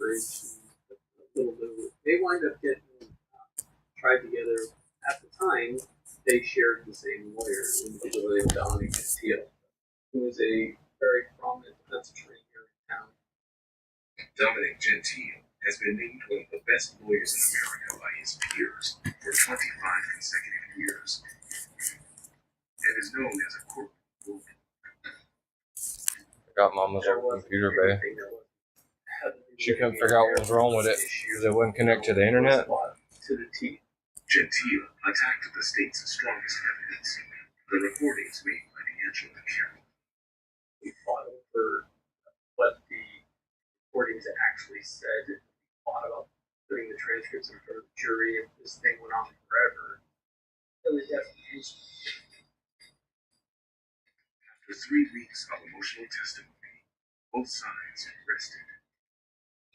marriage, and a little bit. They wind up getting tried together. At the time, they shared the same lawyer, individually Dominic Gentile, who was a very prominent defense attorney here in town. Dominic Gentile has been named one of the best lawyers in America by his peers for 25 consecutive years, and is known as a court movement. I got Mama's old computer bay. She couldn't figure out what was wrong with it because it wouldn't connect to the internet. To the T. Gentile attacked the state's strongest evidence, the recordings made by D'Angelo Carroll. We fought over what the recordings actually said. We fought about putting the transcripts in front of the jury, and this thing went on forever. It was definitely After 3 weeks of emotional testimony, both sides rested.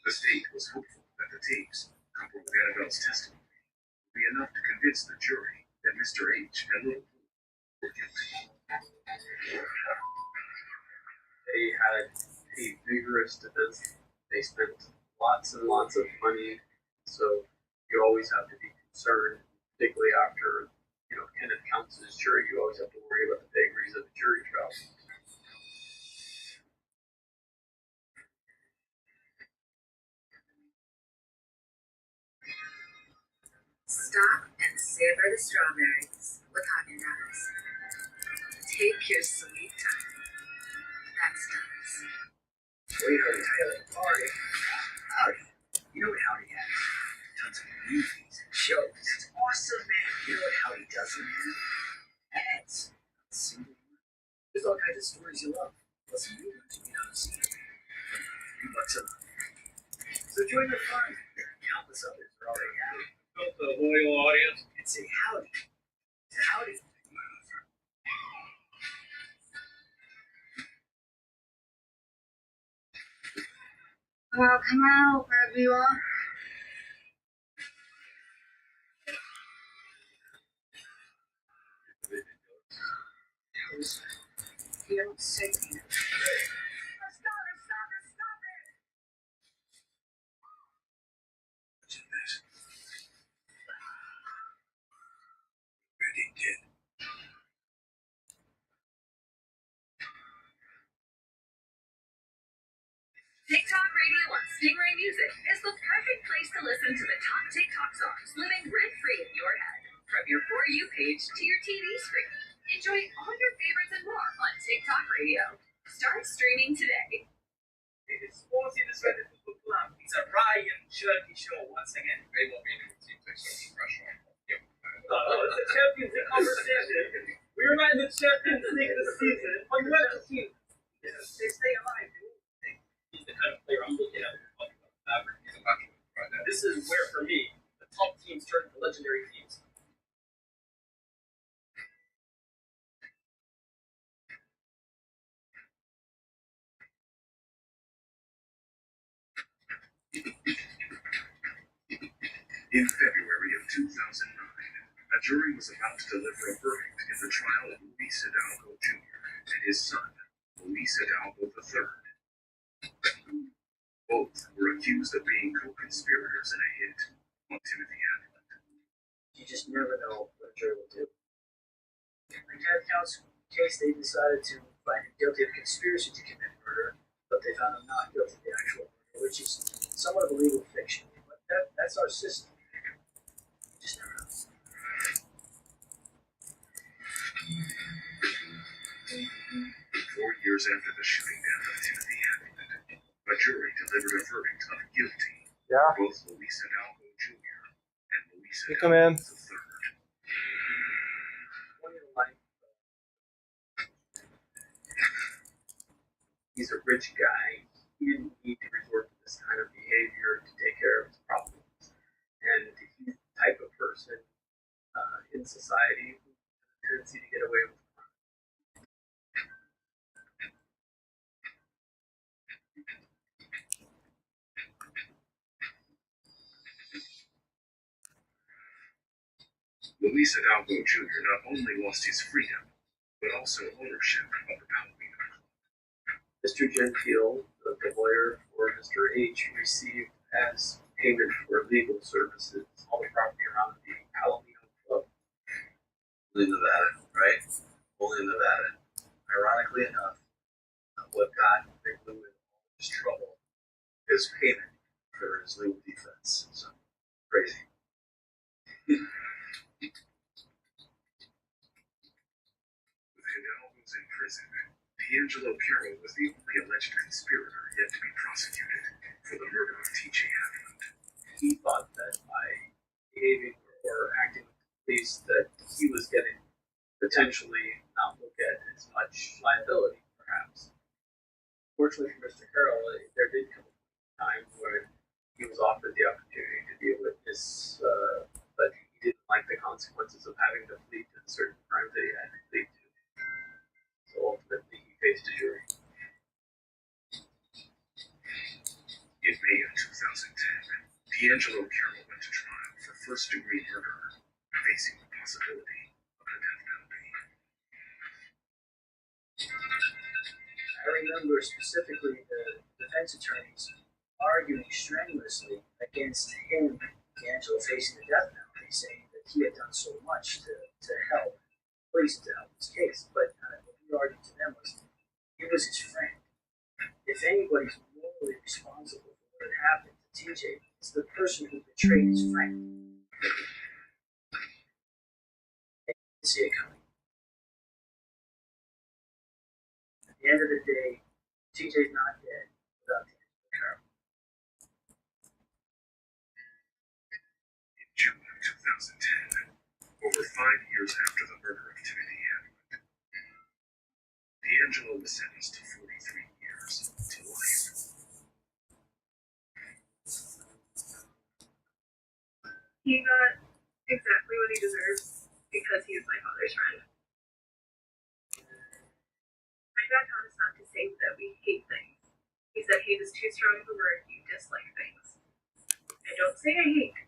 The state was hopeful that the tapes, coupled with Annabelle's testimony, would be enough to convince the jury that Mr. H and Little Blue were guilty. They had a vigorous defense. They spent lots and lots of money, so you always have to be concerned, particularly after Kenneth Counts' jury. You always have to worry about the vagaries of the jury trial. Stop and savor the strawberries with Haagen-Dazs. Take your sweet time. That's Dazs. Waiter, Tyler, party. Howdy. You know what Howdy has? Tons of movies and shows. It's awesome, man. You know what Howdy doesn't have? Ads. Not a single one. There's all kinds of stories you love. Plus some new ones you may not have seen. $3 a month. So join the fun. There are countless others that are already out. Built a loyal audience. And say howdy to Howdy. Well, come on over, everyone. You don't say anything. Stop it! What's in this? Ready, kid. TikTok Radio on Stingray Music is the perfect place to listen to the top TikTok songs living rent-free in your head. From your For You page to your TV screen. Enjoy all your favorites and more on TikTok Radio. Start streaming today. It's a Ryan Shirky show once again. They won't be able to take some pressure on you. It's the Champions League conversation. We were not in the Champions League this season. But you have the team. They stay alive, dude. He's the kind of player I'm looking at when you're talking about Maverick. He's a natural right now. This is where, for me, the top teams turn into legendary teams. In February of 2009, a jury was about to deliver a verdict in the trial of Luis Hidalgo Jr. and his son, Luis Hidalgo III. Both were accused of being co-conspirators in a hit on Timothy Hadland. You just never know what a jury will do. In Kenneth Counts' case, they decided to find him guilty of conspiracy to commit murder, but they found him not guilty of the actual murder, which is somewhat of a legal fiction. But that's our system. You just never know. 4 years after the shooting death of Timothy Hadland, a jury delivered a verdict of guilty Yeah. for both Luis Hidalgo Jr. and Luis You come in. Hidalgo III. He's a rich guy. He didn't need to resort to this kind of behavior to take care of his problems. And he's the type of person in society who has a tendency to get away with crime. Luis Hidalgo Jr. not only lost his freedom, but also ownership of the Palomino Club. Mr. Gentile, the lawyer for Mr. H, received as payment for legal services, all the property around the Palomino Club. Only Nevada, right? Only Nevada. Ironically enough, what got Big Lou in all this trouble is payment for his legal defense. So crazy. With Hidalgo's in prison, D'Angelo Carroll was the only alleged conspirator yet to be prosecuted for the murder of T.J. Hadland. He thought that by behaving or acting with the police that he was getting potentially not look at as much liability, perhaps. Fortunately for Mr. Carroll, there did come a time where he was offered the opportunity to be a witness, but he didn't like the consequences of having to plead to certain crimes that he had to plead to. So ultimately, he faced a jury. In May of 2010, D'Angelo Carroll went to trial for first-degree murder, facing the possibility of the death penalty. I remember specifically the defense attorneys arguing strenuously against him, D'Angelo, facing the death penalty, saying that he had done so much to help police, to help his case. But what he argued to them was he was his friend. If anybody's morally responsible for what had happened to TJ, it's the person who betrayed his friend. They didn't see it coming. At the end of the day, TJ's not dead without D'Angelo Carroll. In June of 2010, over 5 years after the murder of Timothy Hadland, D'Angelo was sentenced to 43 years to life. He got exactly what he deserves because he is my father's friend. My dad taught us not to say that we hate things. He said hate is too strong of a word, you dislike things. I don't say I hate,